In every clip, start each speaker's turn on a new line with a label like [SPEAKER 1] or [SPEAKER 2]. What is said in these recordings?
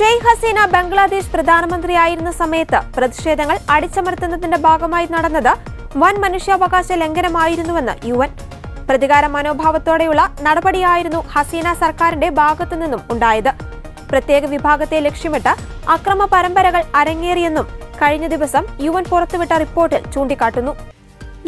[SPEAKER 1] ഷെയ്ഖ് ഹസീന ബംഗ്ലാദേശ് പ്രധാനമന്ത്രിയായിരുന്ന സമയത്ത് പ്രതിഷേധങ്ങൾ അടിച്ചമർത്തുന്നതിന്റെ ഭാഗമായി നടന്നത് വൻ മനുഷ്യാവകാശ ലംഘനമായിരുന്നുവെന്ന് UN. പ്രതികാര മനോഭാവത്തോടെയുള്ള നടപടിയായിരുന്നു ഹസീന സർക്കാരിന്റെ ഭാഗത്തുനിന്നും ഉണ്ടായത്. പ്രത്യേക വിഭാഗത്തെ ലക്ഷ്യമിട്ട് അക്രമ പരമ്പരകൾ അരങ്ങേറിയെന്നും കഴിഞ്ഞ ദിവസം UN പുറത്തുവിട്ട റിപ്പോർട്ടിൽ ചൂണ്ടിക്കാട്ടുന്നു.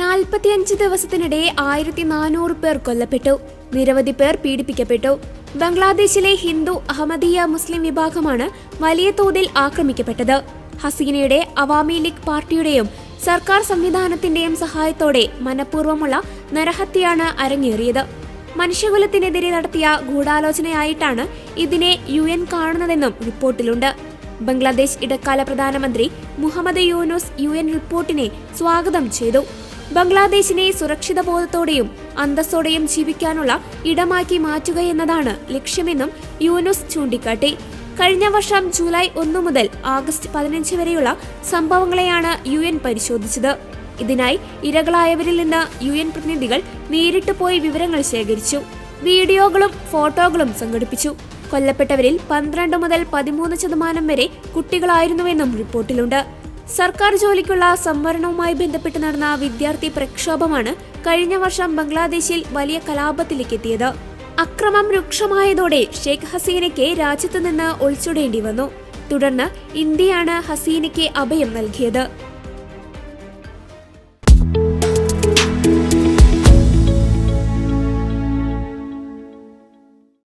[SPEAKER 2] 45 ദിവസത്തിനിടെ 1400 പേർ കൊല്ലപ്പെട്ടു, നിരവധി പേർ പീഡിപ്പിക്കപ്പെട്ടു. ബംഗ്ലാദേശിലെ ഹിന്ദു അഹമ്മദീയ മുസ്ലിം വിഭാഗമാണ് വലിയ തോതിൽ ആക്രമിക്കപ്പെട്ടത്. ഹസീനയുടെ അവാമി ലീഗ് പാർട്ടിയുടെയും സർക്കാർ സംവിധാനത്തിന്റെയും സഹായത്തോടെ മനഃപൂർവ്വമുള്ള നരഹത്യയാണ് അരങ്ങേറിയത്. മനുഷ്യകുലത്തിനെതിരെ നടത്തിയ ഗൂഢാലോചനയായിട്ടാണ് ഇതിനെ UN കാണുന്നതെന്നും റിപ്പോർട്ടിലുണ്ട്. ബംഗ്ലാദേശ് ഇടക്കാല പ്രധാനമന്ത്രി മുഹമ്മദ് യൂനുസ് UN റിപ്പോർട്ടിനെ സ്വാഗതം ചെയ്തു. ബംഗ്ലാദേശിനെ സുരക്ഷിത ബോധത്തോടെയും അന്തസ്സോടെയും ജീവിക്കാനുള്ള ഇടമാക്കി മാറ്റുകയെന്നതാണ് ലക്ഷ്യമെന്നും യൂനുസ് ചൂണ്ടിക്കാട്ടി. കഴിഞ്ഞ വർഷം ജൂലൈ 1 മുതൽ ആഗസ്റ്റ് 15 വരെയുള്ള സംഭവങ്ങളെയാണ് UN പരിശോധിച്ചത്. ഇതിനായി ഇരകളായവരിൽ നിന്ന് UN പ്രതിനിധികൾ നേരിട്ട് പോയി വിവരങ്ങൾ ശേഖരിച്ചു. വീഡിയോകളും ഫോട്ടോകളും സംഘടിപ്പിച്ചു. കൊല്ലപ്പെട്ടവരിൽ 12 മുതൽ 13% വരെ കുട്ടികളായിരുന്നുവെന്നും റിപ്പോർട്ടിലുണ്ട്. സർക്കാർ ജോലിക്കുള്ള സംവരണവുമായി ബന്ധപ്പെട്ട് നടന്ന വിദ്യാർത്ഥി പ്രക്ഷോഭമാണ് കഴിഞ്ഞ വർഷം ബംഗ്ലാദേശിൽ വലിയ കലാപത്തിലേക്ക് എത്തിയത്. അക്രമം രൂക്ഷമായതോടെ ഷെയ്ഖ് ഹസീനയ്ക്ക് രാജ്യത്ത് നിന്ന് ഒളിച്ചോടേണ്ടി വന്നു. തുടർന്ന് ഇന്ത്യയാണ് ഹസീനയ്ക്ക് അഭയം നൽകിയത്.